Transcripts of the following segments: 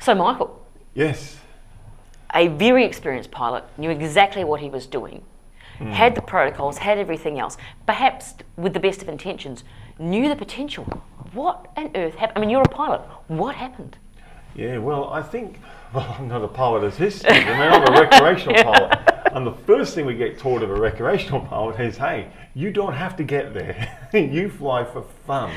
So Michael, Yes. a very experienced pilot, knew exactly what he was doing, had the protocols, had everything else, perhaps with the best of intentions, knew the potential. What on earth happened? I mean, you're a pilot. What happened? Yeah, well, I think, I'm not a pilot as history. I mean, I'm a recreational pilot. And the first thing we get taught of a recreational pilot is, hey, you don't have to get there. You fly for fun.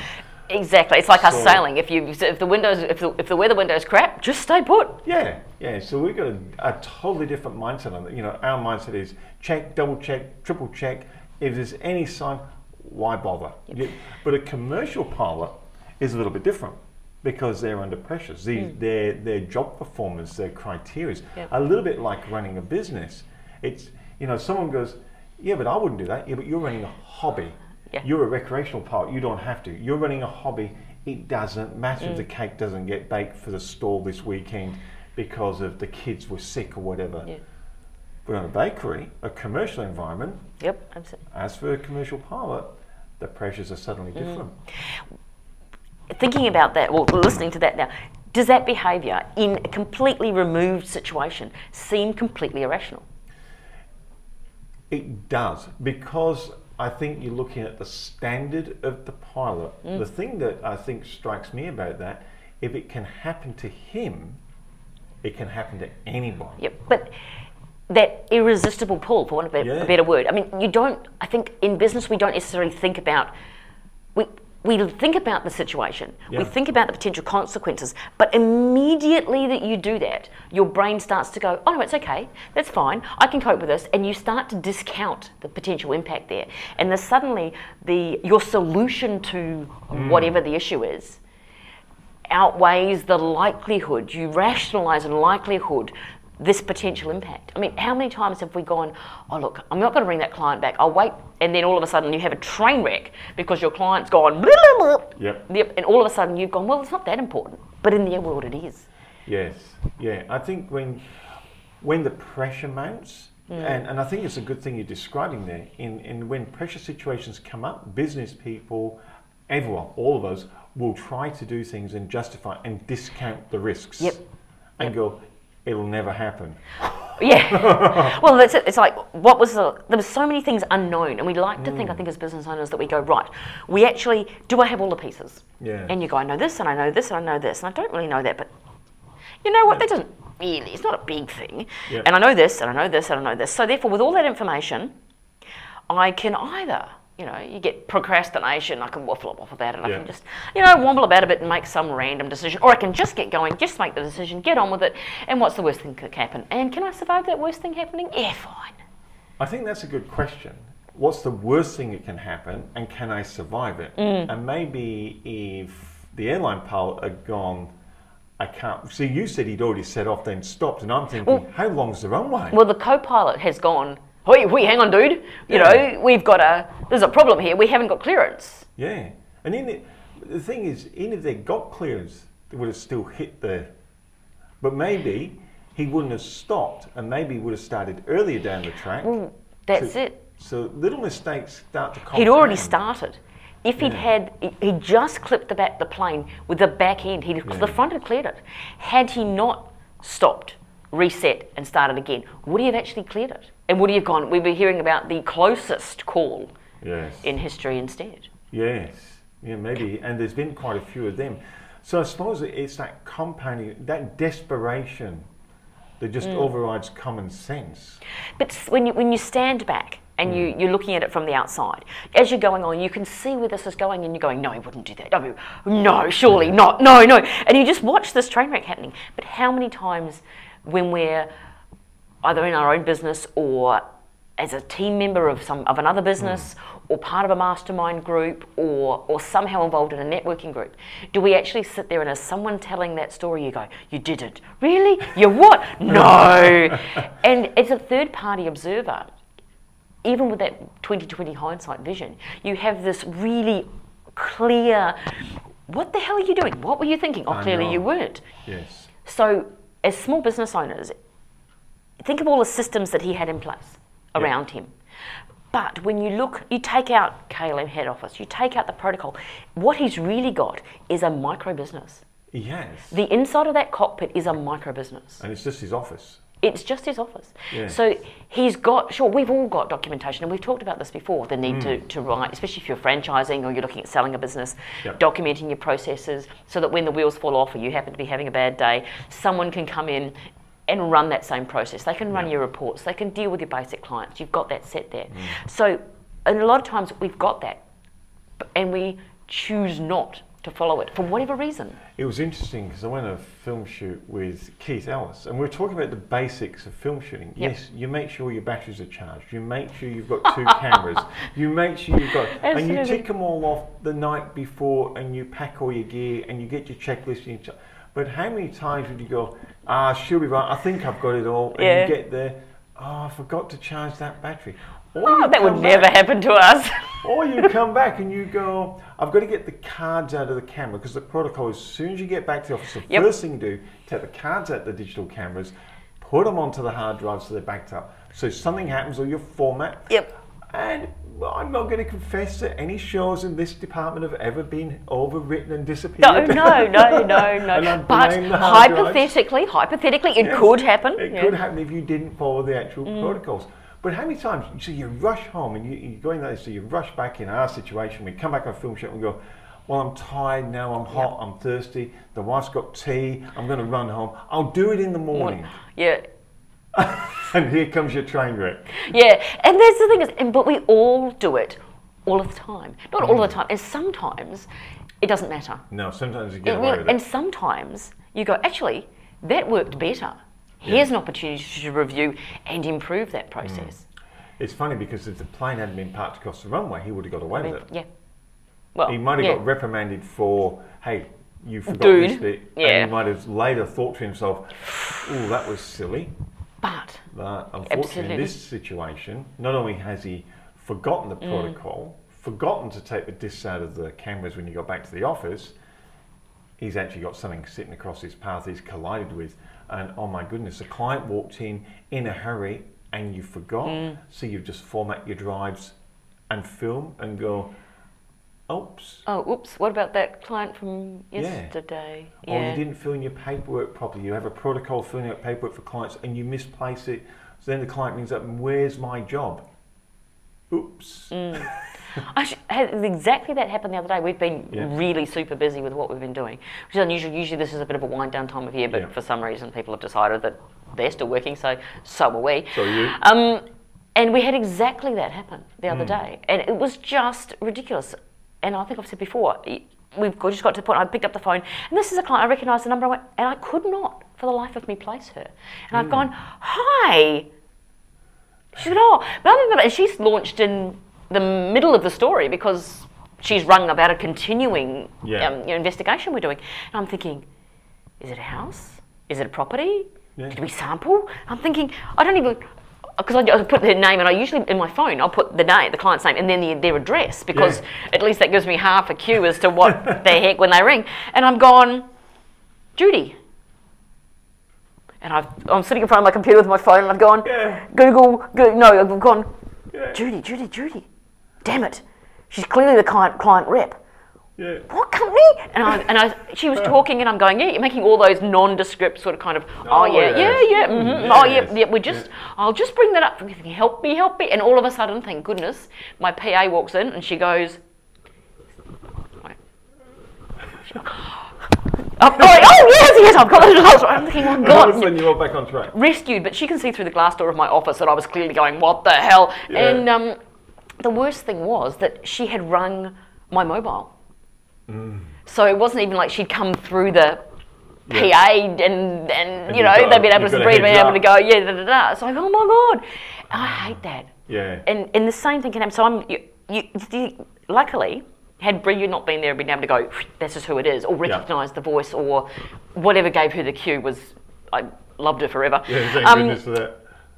Exactly. It's like us sailing. If the weather window's crap, just stay put. Yeah. So we've got a totally different mindset on it. You know, our mindset is check, double check, triple check. If there's any sign, why bother? Yep. But a commercial pilot is a little bit different because they're under pressures. Their job performance, their criteria is a little bit like running a business. It's, you know, someone goes, yeah, but I wouldn't do that. Yeah, but you're running a hobby. Yeah. You're a recreational pilot. You don't have to. You're running a hobby. It doesn't matter if the cake doesn't get baked for the stall this weekend because of the kids were sick or whatever. Yeah. But on a bakery, a commercial environment, Yep, absolutely. as for a commercial pilot, the pressures are suddenly different. Thinking about that, or listening to that now, does that behaviour in a completely removed situation seem completely irrational? It does, because I think you're looking at the standard of the pilot. The thing that I think strikes me about that, if it can happen to him, it can happen to anybody. Yep, but that irresistible pull, for want of a better word. I mean, I think in business we don't necessarily think about, we think about the situation, we think about the potential consequences, but immediately that you do that, your brain starts to go, oh no, it's okay, that's fine, I can cope with this, and you start to discount the potential impact there. And then suddenly your solution to whatever the issue is outweighs the likelihood, you rationalise the likelihood, this potential impact. I mean, how many times have we gone, oh look, I'm not going to bring that client back, I'll wait, and then all of a sudden you have a train wreck because your client's gone, blah, blah, blah. Yep, and all of a sudden you've gone, well, it's not that important, but in their world it is. Yes, yeah, I think when the pressure mounts, and I think it's a good thing you're describing there, in when pressure situations come up, business people, everyone, all of us, will try to do things and justify and discount the risks. And go, it'll never happen. Well, that's it. It's like, there were so many things unknown, and we like to think, I think as business owners, that we go, right, we actually, do I have all the pieces? And you go, I know this, and I know this, and I know this, and I don't really know that, but you know what, that doesn't really, it's not a big thing. And I know this, and I know this, and I know this. So therefore, with all that information, I can either, you know, you get procrastination, I can waffle off of that, and I can just, you know, wobble about a bit and make some random decision, or I can just get going, just make the decision, get on with it, and what's the worst thing that could happen? And can I survive that worst thing happening? Yeah, fine. I think that's a good question. What's the worst thing that can happen, and can I survive it? And maybe if the airline pilot had gone, I can't, see, you said he'd already set off, then stopped, and I'm thinking, how long's the runway? Well, the co-pilot has gone, wait, hang on, dude. You know, there's a problem here. We haven't got clearance. Yeah. And the thing is, even if they got clearance, they would have still hit but maybe he wouldn't have stopped, and maybe he would have started earlier down the track. Well, that's it. So little mistakes start to compound. He'd already started. If he'd just clipped the plane with the back end, the front had cleared it. Had he not stopped, reset, and started again, would he have actually cleared it? And would he have gone, we'd be hearing about the closest call in history instead. Yes, yeah, maybe, and there's been quite a few of them. So I suppose it's that compounding, that desperation that just overrides common sense. But when you stand back and you're looking at it from the outside, as you're going on, you can see where this is going, and you're going, no, he wouldn't do that. No, surely not. No. And you just watch this train wreck happening. But how many times when we're either in our own business or as a team member of another business or part of a mastermind group or somehow involved in a networking group, do we actually sit there and as someone telling that story, you go, you did it. Really? You what? No. And as a third party observer, even with that 20/20 hindsight vision, you have this really clear, what the hell are you doing? What were you thinking? Oh, clearly you weren't. Yes. So as small business owners, think of all the systems that he had in place around him. But when you take out KLM head office, you take out the protocol, what he's really got is a micro business. Yes. The inside of that cockpit is a micro business. And it's just his office. It's just his office. Yeah. So he's got, sure, we've all got documentation, and we've talked about this before, the need to write, especially if you're franchising or you're looking at selling a business, documenting your processes so that when the wheels fall off or you happen to be having a bad day, someone can come in and run that same process. They can run your reports. They can deal with your basic clients. You've got that set there. So, and a lot of times we've got that, and we choose not to follow it for whatever reason. It was interesting because I went on a film shoot with Keith Ellis, and we were talking about the basics of film shooting. Yes, you make sure your batteries are charged. You make sure you've got 2 cameras. You make sure you've got, and you tick them all off the night before, and you pack all your gear, and you get your checklist. And but how many times would you go, she'll be right, I think I've got it all, and you get there, I forgot to charge that battery. That would never happen to us. Or you come back and you go, I've got to get the cards out of the camera, because the protocol is as soon as you get back to the office, the first thing you do, take the cards out of the digital cameras, put them onto the hard drive so they're backed up. So if something happens or your format, and I'm not going to confess that any shows in this department have ever been overwritten and disappeared. No. But hypothetically, it could happen. It could happen if you didn't follow the actual protocols. But how many times, so you rush home and you go in there, so you rush back in our situation, we come back on a film shoot and we go, well, I'm tired now, I'm hot, I'm thirsty, the wife's got tea, I'm going to run home, I'll do it in the morning. And here comes your train wreck. Yeah, and that's the thing is, but we all do it all of the time. Not all of the time, and sometimes it doesn't matter. No, sometimes you get away with it. And sometimes you go, actually, that worked better. Here's an opportunity to review and improve that process. It's funny because if the plane hadn't been parked across the runway, he would have got away with it. Yeah. Well, he might have got reprimanded for, hey, you forgot this bit. And he might have later thought to himself, oh, that was silly. But unfortunately, in this situation, not only has he forgotten the protocol, forgotten to take the discs out of the cameras when you got back to the office, he's actually got something sitting across his path he's collided with. And oh my goodness, a client walked in a hurry and you forgot. So you just format your drives and film and go, oops. Oh, oops, what about that client from yesterday? Or you didn't fill in your paperwork properly. You have a protocol filling out paperwork for clients and you misplace it. So then the client rings up and where's my job? Oops. I had exactly that happened the other day. We've been really super busy with what we've been doing, which is unusual. Usually this is a bit of a wind down time of year, but for some reason people have decided that they're still working, so are we. So are you. And we had exactly that happen the other day, and it was just ridiculous. And I think I've said before, we've just got to the point, I picked up the phone, and this is a client, I recognised the number, and I could not, for the life of me, place her. And I've gone, hi. She said, oh, blah, blah, blah. And she's launched in the middle of the story because she's rung about a continuing investigation we're doing. And I'm thinking, is it a house? Is it a property? Did we sample? I'm thinking, I don't even, because I put their name, and I usually, in my phone, I'll put the name, the client's name, and then their address, because at least that gives me half a cue as to what the heck when they ring. And I'm gone, Judy. And I'm sitting in front of my computer with my phone, and I've gone, Google, I've gone, Judy. Damn it, she's clearly the client rep. What company? And she was talking, and I'm going, you're making all those nondescript sort of kind of, I'll just bring that up. I'm thinking, help me. And all of a sudden, thank goodness, my PA walks in, and she goes, yes, I've got it. I'm thinking, oh God. All of a sudden you're back on track. Rescued, but she can see through the glass door of my office that I was clearly going, what the hell? And the worst thing was that she had rung my mobile. So it wasn't even like she'd come through the PA and they'd been able to read, been able to go, So I go, oh my God. I hate that. And the same thing can happen. So luckily, had Bria not been there, been able to go, this is who it is, or recognise the voice, or whatever gave her the cue I loved her forever. Thank goodness for that.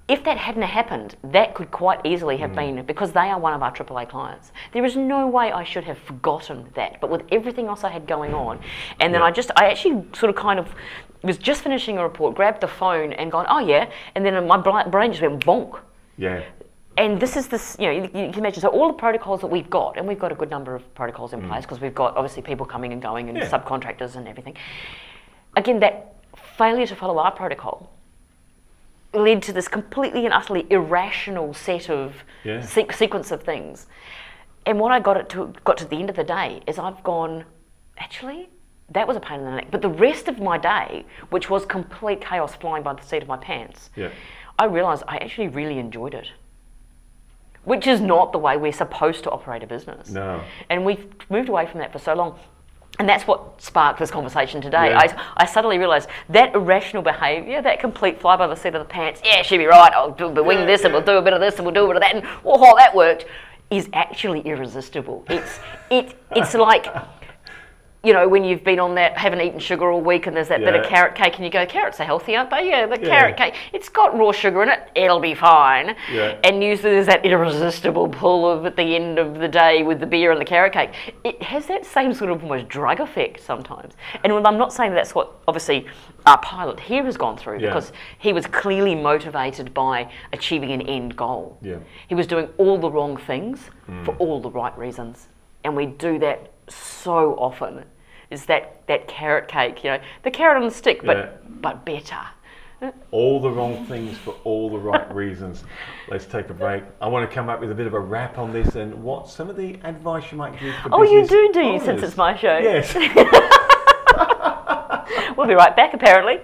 If that hadn't happened, that could quite easily have been, because they are one of our AAA clients. There is no way I should have forgotten that, but with everything else I had going on, and then I actually sort of kind of was just finishing a report, grabbed the phone and gone, and then my brain just went bonk. And this is this, you can imagine, so all the protocols that we've got, and we've got a good number of protocols in place because we've got obviously people coming and going and subcontractors and everything. Again, that failure to follow our protocol led to this completely and utterly irrational set of sequence of things. And what I got to the end of the day is I've gone, actually, that was a pain in the neck. But the rest of my day, which was complete chaos flying by the seat of my pants, I realised I actually really enjoyed it. Which is not the way we're supposed to operate a business. No. And we've moved away from that for so long. And that's what sparked this conversation today. I suddenly realised that irrational behaviour, that complete fly by the seat of the pants, she'll be right, I'll wing this and we'll do a bit of this and we'll do a bit of that and that worked, is actually irresistible. It's like, when you've been on that, haven't eaten sugar all week and there's that bit of carrot cake and you go, carrots are healthy, aren't they? Yeah, the carrot cake, it's got raw sugar in it, it'll be fine. Yeah. And usually there's that irresistible pull of at the end of the day with the beer and the carrot cake. It has that same sort of almost drug effect sometimes. And I'm not saying that's what, obviously, our pilot here has gone through because he was clearly motivated by achieving an end goal. Yeah. He was doing all the wrong things for all the right reasons. And we do that so often. Is that carrot cake, the carrot on the stick, but better. All the wrong things for all the right reasons. Let's take a break. I want to come up with a bit of a wrap on this and what some of the advice you might give for business you do owners. Since it's my show. Yes. We'll be right back, apparently.